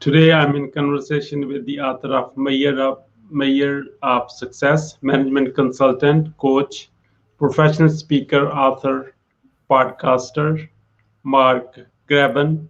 Today, I'm in conversation with the author of Mayor of Success, management consultant, coach, professional speaker, author, podcaster, Mark Graban.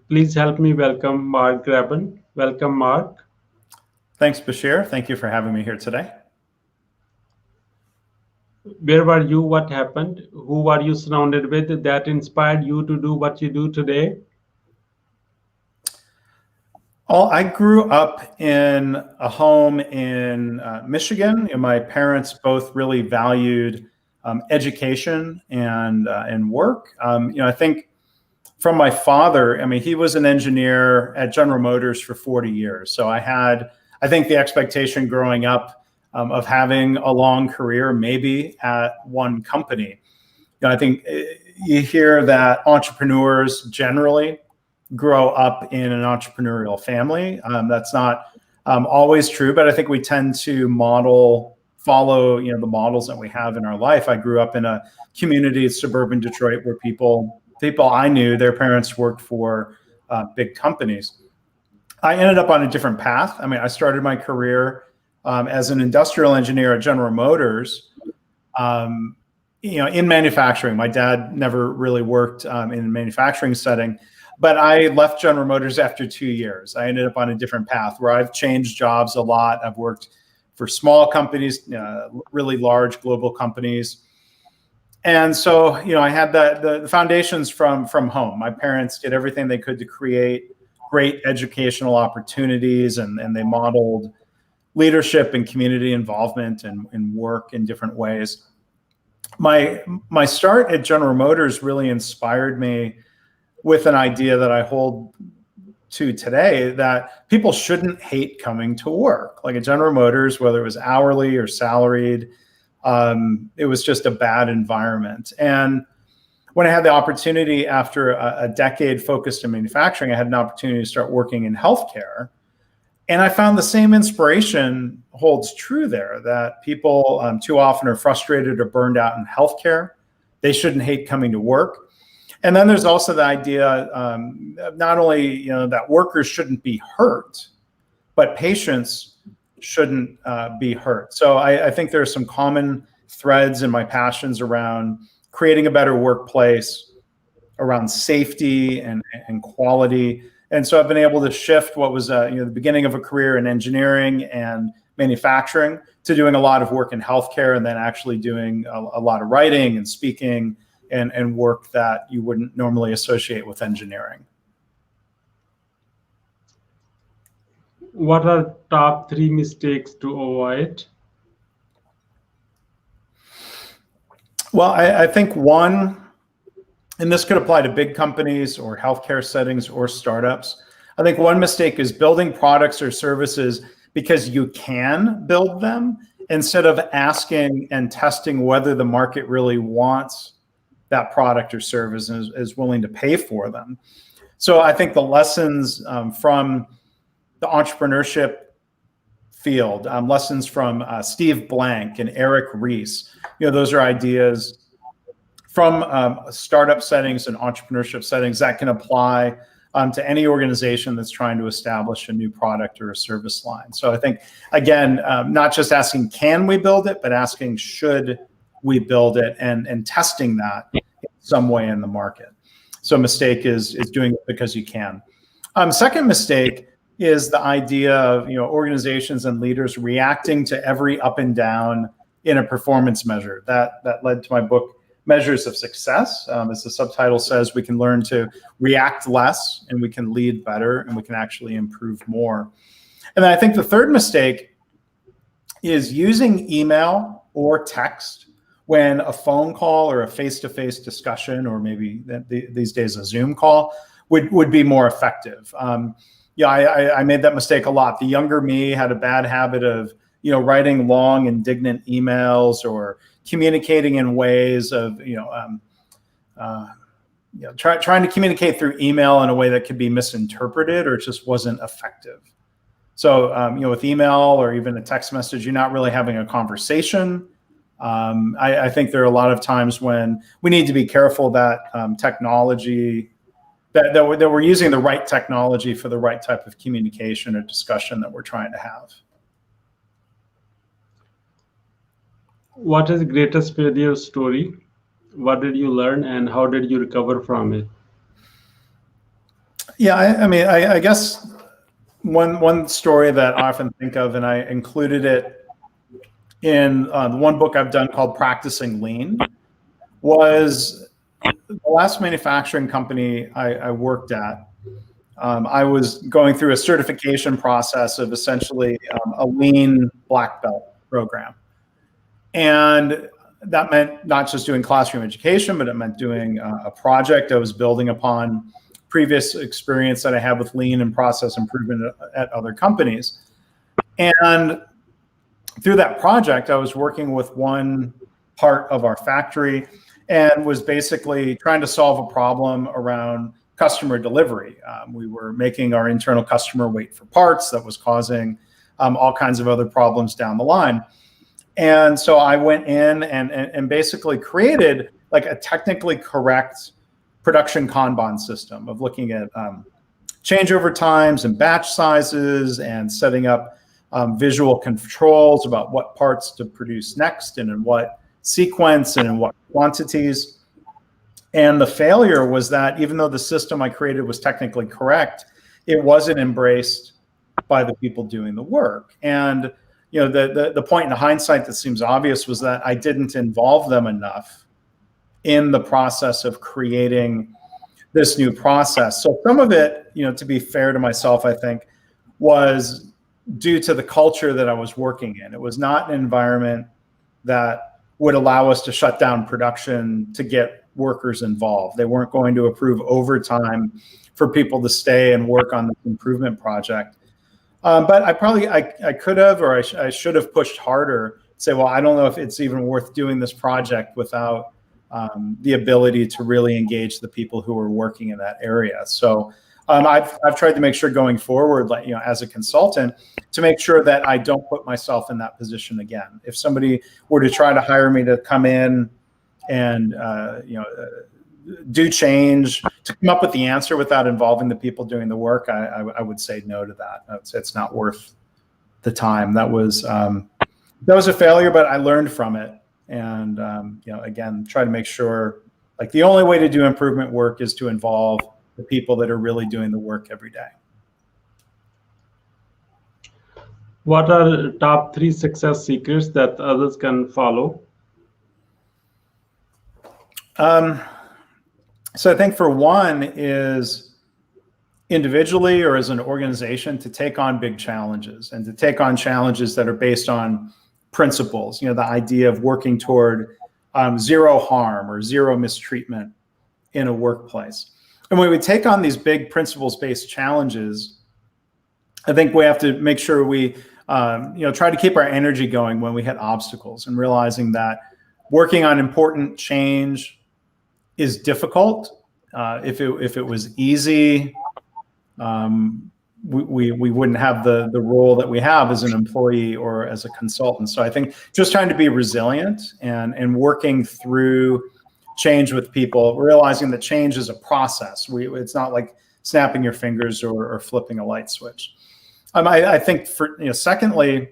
Please help me welcome Mark Graban. Welcome, Mark. Thanks, Bashir. Thank you for having me here today. Where were you? What happened? Who were you surrounded with that inspired you to do what you do today? Well, I grew up in a home in Michigan, and my parents both really valued education and work. I think from my father, he was an engineer at General Motors for 40 years. So I think the expectation growing up of having a long career, maybe at one company. I think you hear that entrepreneurs generally grow up in an entrepreneurial family. That's not always true, but I think we tend to follow the models that we have in our life. I grew up in a community in suburban Detroit where people I knew, their parents worked for big companies. I ended up on a different path. I started my career as an industrial engineer at General Motors. In manufacturing. My dad never really worked in a manufacturing setting. But I left General Motors after 2 years. I ended up on a different path where I've changed jobs a lot. I've worked for small companies, really large global companies. And so, I had the foundations from home. My parents did everything they could to create great educational opportunities, and they modeled leadership and community involvement and work in different ways. My start at General Motors really inspired me with an idea that I hold to today, that people shouldn't hate coming to work. Like at General Motors, whether it was hourly or salaried, it was just a bad environment. And when I had the opportunity after a decade focused in manufacturing, I had an opportunity to start working in healthcare. And I found the same inspiration holds true there, that people too often are frustrated or burned out in healthcare. They shouldn't hate coming to work. And then there's also the idea not only that workers shouldn't be hurt, but patients shouldn't be hurt. So I think there are some common threads in my passions around creating a better workplace, around safety and quality. And so I've been able to shift what was the beginning of a career in engineering and manufacturing to doing a lot of work in healthcare, and then actually doing a lot of writing and speaking and work that you wouldn't normally associate with engineering. What are top 3 mistakes to avoid? Well, I think one, and this could apply to big companies or healthcare settings or startups. I think one mistake is building products or services because you can build them, instead of asking and testing whether the market really wants that product or service and is willing to pay for them. So I think the lessons from the entrepreneurship field, lessons from Steve Blank and Eric Ries, those are ideas from startup settings and entrepreneurship settings that can apply to any organization that's trying to establish a new product or a service line. So I think, again, not just asking, can we build it, but asking, should we build it, and testing that in some way in the market. So mistake is doing it because you can. Second mistake is the idea of organizations and leaders reacting to every up and down in a performance measure. That led to my book, Measures of Success. As the subtitle says, we can learn to react less, and we can lead better, and we can actually improve more. And then I think the third mistake is using email or text when a phone call or a face-to-face discussion, or maybe these days a Zoom call, would be more effective. I made that mistake a lot. The younger me had a bad habit of writing long, indignant emails, or communicating in ways of trying to communicate through email in a way that could be misinterpreted, or it just wasn't effective. So with email or even a text message, you're not really having a conversation. I think there are a lot of times when we need to be careful that technology that we're using the right technology for the right type of communication or discussion that we're trying to have. What is the greatest failure story? What did you learn and how did you recover from it? Yeah, I mean, I guess one story that I often think of, and I included it in the one book I've done called Practicing Lean, was the last manufacturing company I worked at. I was going through a certification process of essentially a lean black belt program. And that meant not just doing classroom education, but it meant doing a project I was building upon previous experience that I had with lean and process improvement at other companies. And through that project, I was working with one part of our factory and was basically trying to solve a problem around customer delivery. We were making our internal customer wait for parts that was causing all kinds of other problems down the line. And so I went in and basically created like a technically correct production Kanban system of looking at changeover times and batch sizes and setting up visual controls about what parts to produce next and in what sequence and in what quantities. And the failure was that even though the system I created was technically correct, it wasn't embraced by the people doing the work. And you know, the point in hindsight that seems obvious was that I didn't involve them enough in the process of creating this new process. So some of it, you know, to be fair to myself, I think, was due to the culture that I was working in. It was not an environment that would allow us to shut down production to get workers involved. They weren't going to approve overtime for people to stay and work on this improvement project. But I could have, or I should have pushed harder, say, well, I don't know if it's even worth doing this project without the ability to really engage the people who are working in that area. So I've tried to make sure going forward, like, you know, as a consultant, to make sure that I don't put myself in that position again. If somebody were to try to hire me to come in and do change, to come up with the answer without involving the people doing the work, I would say no to that. It's not worth the time. That was a failure, but I learned from it. And you know, again, try to make sure, like, the only way to do improvement work is to involve the people that are really doing the work every day. What are top 3 success secrets that others can follow? So I think for one is individually or as an organization to take on big challenges and to take on challenges that are based on principles. You know, the idea of working toward zero harm or zero mistreatment in a workplace. And when we take on these big principles-based challenges, I think we have to make sure we try to keep our energy going when we hit obstacles, and realizing that working on important change is difficult. If it was easy, we wouldn't have the role that we have as an employee or as a consultant. So I think just trying to be resilient and working through change with people, realizing that change is a process. It's not like snapping your fingers or flipping a light switch. I think secondly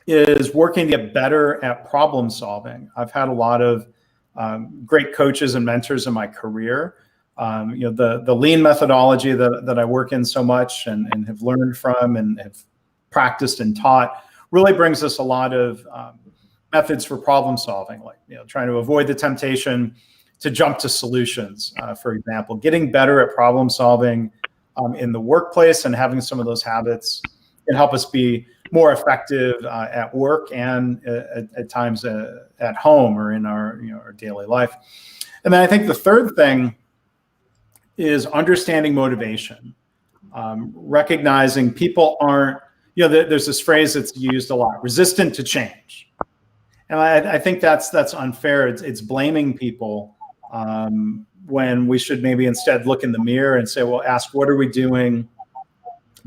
is working to get better at problem solving. I've had a lot of great coaches and mentors in my career. The lean methodology that I work in so much and have learned from and have practiced and taught really brings us a lot of methods for problem solving, like trying to avoid the temptation to jump to solutions. For example, getting better at problem solving in the workplace and having some of those habits can help us be more effective at work and at times at home or in our daily life. And then I think the third thing is understanding motivation, recognizing people aren't, there's this phrase that's used a lot, resistant to change. And I think that's unfair. It's blaming people when we should maybe instead look in the mirror and say, well, ask, what are we doing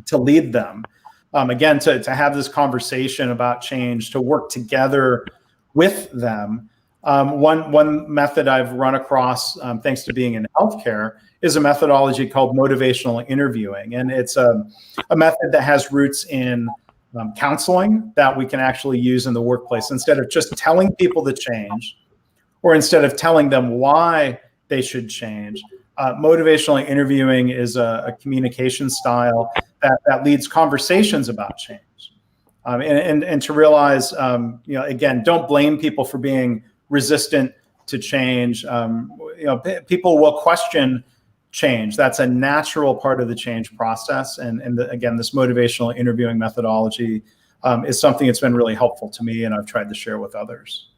to lead them? Again, to have this conversation about change, to work together with them, One method I've run across, thanks to being in healthcare, is a methodology called motivational interviewing, and it's a method that has roots in counseling that we can actually use in the workplace. Instead of just telling people to change, or instead of telling them why they should change, motivational interviewing is a communication style that leads conversations about change. And to realize, again, don't blame people for being resistant to change. People will question change. That's a natural part of the change process. And again, this motivational interviewing methodology is something that's been really helpful to me, and I've tried to share with others.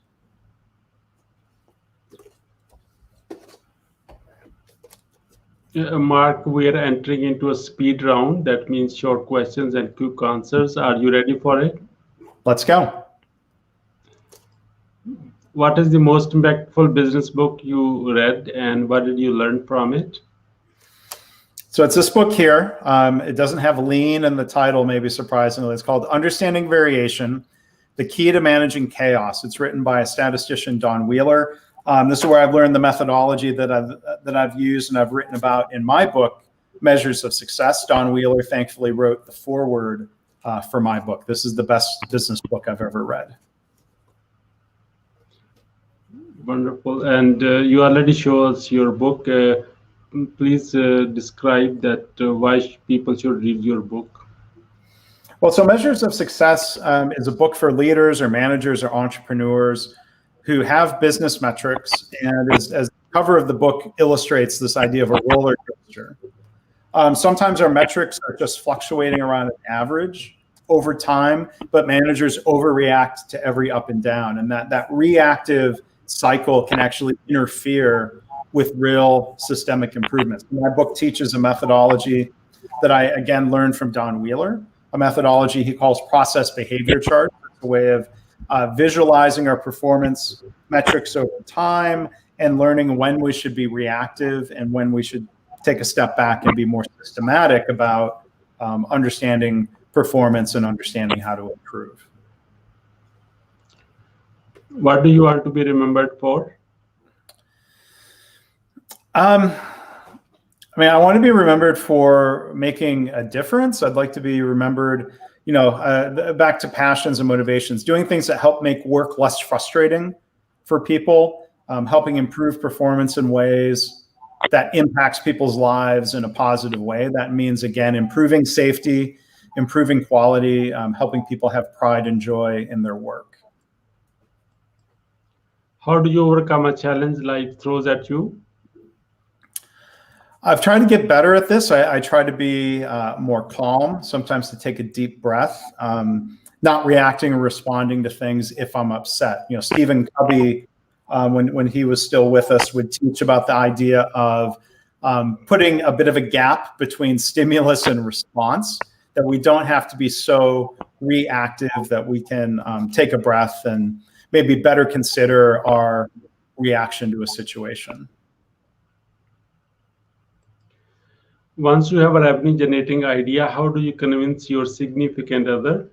Mark, we are entering into a speed round. That means short questions and quick answers. Are you ready for it? Let's go. What is the most impactful business book you read, and what did you learn from it? So it's this book here. It doesn't have lean in the title, maybe surprisingly. It's called Understanding Variation, The Key to Managing Chaos. It's written by a statistician, Don Wheeler. This is where I've learned the methodology that I've used and I've written about in my book, Measures of Success. Don Wheeler thankfully wrote the foreword for my book. This is the best business book I've ever read. Wonderful. And you already showed us your book. Please describe that why people should read your book. Well, so Measures of Success is a book for leaders or managers or entrepreneurs who have business metrics, and as the cover of the book illustrates this idea of a roller coaster. Sometimes our metrics are just fluctuating around an average over time, but managers overreact to every up and down, and that reactive cycle can actually interfere with real systemic improvements. My book teaches a methodology that I, again, learned from Don Wheeler, a methodology he calls process behavior chart. It's a way of visualizing our performance metrics over time and learning when we should be reactive and when we should take a step back and be more systematic about understanding performance and understanding how to improve. What do you want to be remembered for? I want to be remembered for making a difference. I'd like to be remembered, back to passions and motivations, doing things that help make work less frustrating for people, helping improve performance in ways that impacts people's lives in a positive way. That means, again, improving safety, improving quality, helping people have pride and joy in their work. How do you overcome a challenge life throws at you? I've tried to get better at this. I try to be more calm, sometimes to take a deep breath, not reacting or responding to things if I'm upset. Stephen Covey, when he was still with us, would teach about the idea of putting a bit of a gap between stimulus and response, that we don't have to be so reactive, that we can take a breath and maybe better consider our reaction to a situation. Once you have a revenue generating idea, how do you convince your significant other?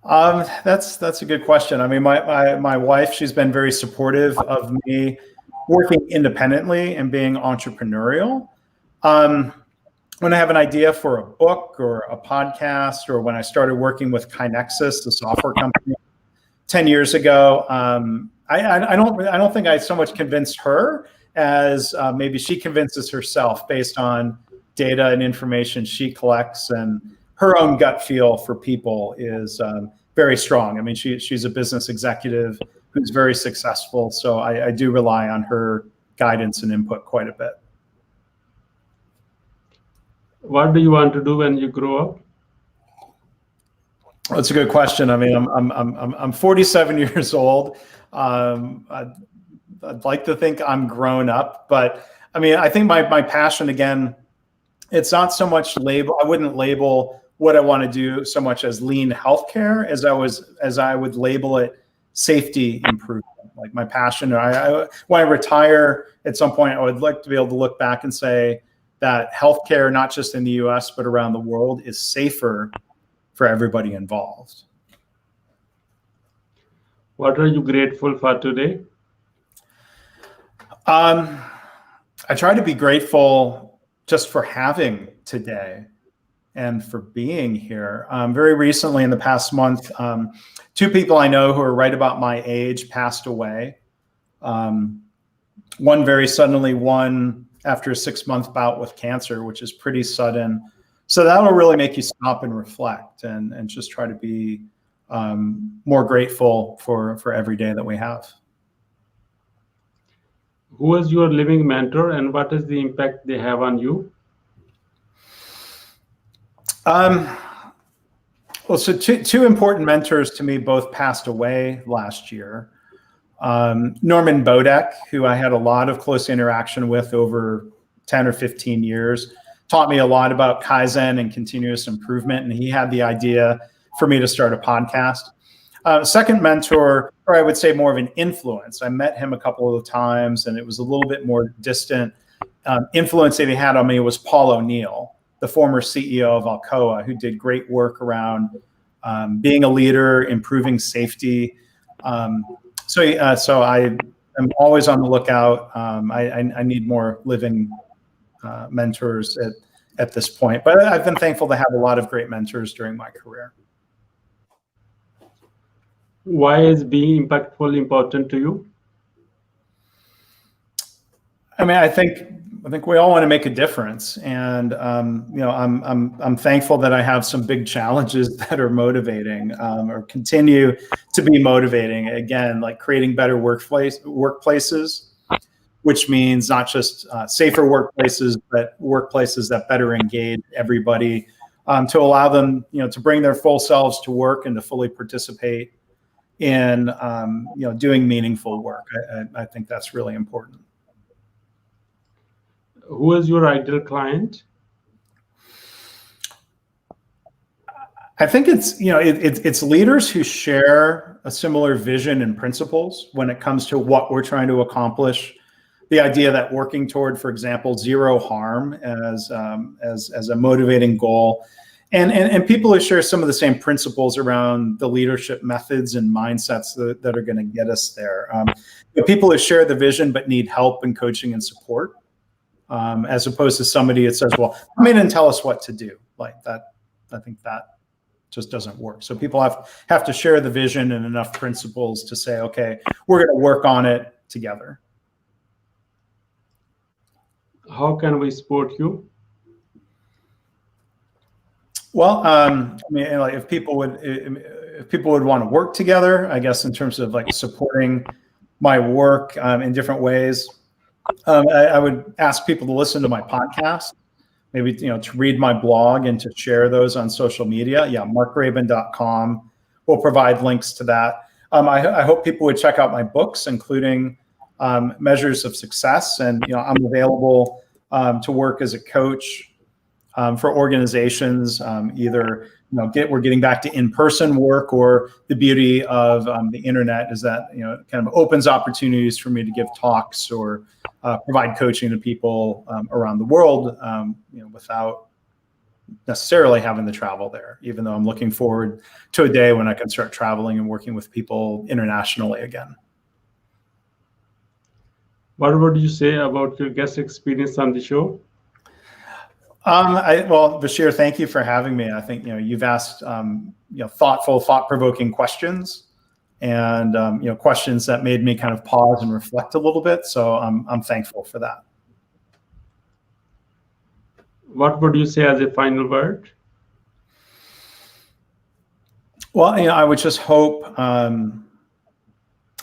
That's a good question. I mean, my wife, she's been very supportive of me working independently and being entrepreneurial. When I have an idea for a book or a podcast, or when I started working with KaiNexus, the software company, 10 years ago, I don't think I so much convinced her as maybe she convinces herself based on data and information she collects, and her own gut feel for people is very strong. I mean, she's a business executive who's very successful, so I do rely on her guidance and input quite a bit. What do you want to do when you grow up? That's a good question. I mean, I'm 47 years old. I'd like to think I'm grown up, but I mean, I think my passion, again, it's not so much label. I wouldn't label what I want to do so much as lean healthcare as I would label it safety improvement. Like my passion, when I retire at some point, I would like to be able to look back and say that healthcare, not just in the US, but around the world, is safer for everybody involved. What are you grateful for today? I try to be grateful just for having today and for being here. Very recently, in the past month, two people I know who are right about my age passed away. One very suddenly, one after a 6-month bout with cancer, which is pretty sudden. So that'll really make you stop and reflect and just try to be more grateful for every day that we have. Who is your living mentor and what is the impact they have on you? Well, so two important mentors to me both passed away last year. Norman Bodek, who I had a lot of close interaction with over 10 or 15 years, taught me a lot about Kaizen and continuous improvement. And he had the idea for me to start a podcast. Second mentor, or I would say more of an influence. I met him a couple of times and it was a little bit more distant. Influence that he had on me was Paul O'Neill, the former CEO of Alcoa, who did great work around being a leader, improving safety. So I am always on the lookout. I need more living mentors at this point, but I've been thankful to have a lot of great mentors during my career. Why is being impactful important to you? I mean, I think we all want to make a difference, and I'm thankful that I have some big challenges that are motivating or continue to be motivating. Again, like creating better workplaces, which means not just safer workplaces, but workplaces that better engage everybody to allow them, to bring their full selves to work and to fully participate in, doing meaningful work. I think that's really important. Who is your ideal client? I think it's leaders who share a similar vision and principles when it comes to what we're trying to accomplish. The idea that working toward, for example, zero harm as a motivating goal, and people who share some of the same principles around the leadership methods and mindsets that are going to get us there. People who share the vision but need help and coaching and support. As opposed to somebody that says, well, come in and tell us what to do. Like that, I think that just doesn't work. So people have to share the vision and enough principles to say, okay, we're going to work on it together. How can we support you? Well, I mean, like if people would want to work together, I guess in terms of like supporting my work in different ways. I would ask people to listen to my podcast, maybe to read my blog and to share those on social media. Yeah, markgraban.com will provide links to that. I hope people would check out my books, including Measures of Success, and I'm available to work as a coach for organizations. Either we're getting back to in-person work, or the beauty of the internet is that kind of opens opportunities for me to give talks or provide coaching to people around the world, without necessarily having to travel there. Even though I'm looking forward to a day when I can start traveling and working with people internationally again. What would you say about your guest experience on the show? Well, Bashir, thank you for having me. I think you've asked thoughtful, thought-provoking questions, and questions that made me kind of pause and reflect a little bit. So I'm thankful for that. What would you say as a final word? Well, I would just hope.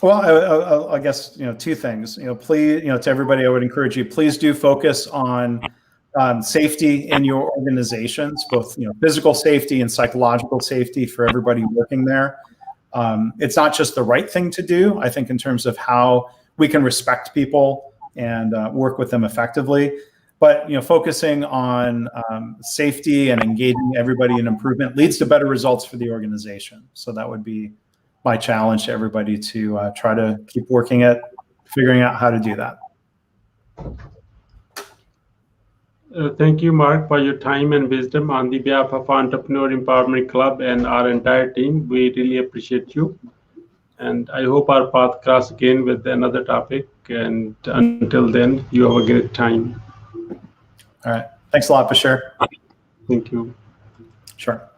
Well, I guess two things. Please, to everybody, I would encourage you. Please do focus on safety in your organizations, both physical safety and psychological safety for everybody working there. It's not just the right thing to do, I think, in terms of how we can respect people and work with them effectively, but focusing on safety and engaging everybody in improvement leads to better results for the organization. So that would be my challenge to everybody, to try to keep working at figuring out how to do that. Thank you, Mark, for your time and wisdom. On the behalf of Entrepreneur Empowerment Club and our entire team, we really appreciate you. And I hope our path cross again with another topic. And until then, you have a great time. All right. Thanks a lot, Bashir. Thank you. Sure.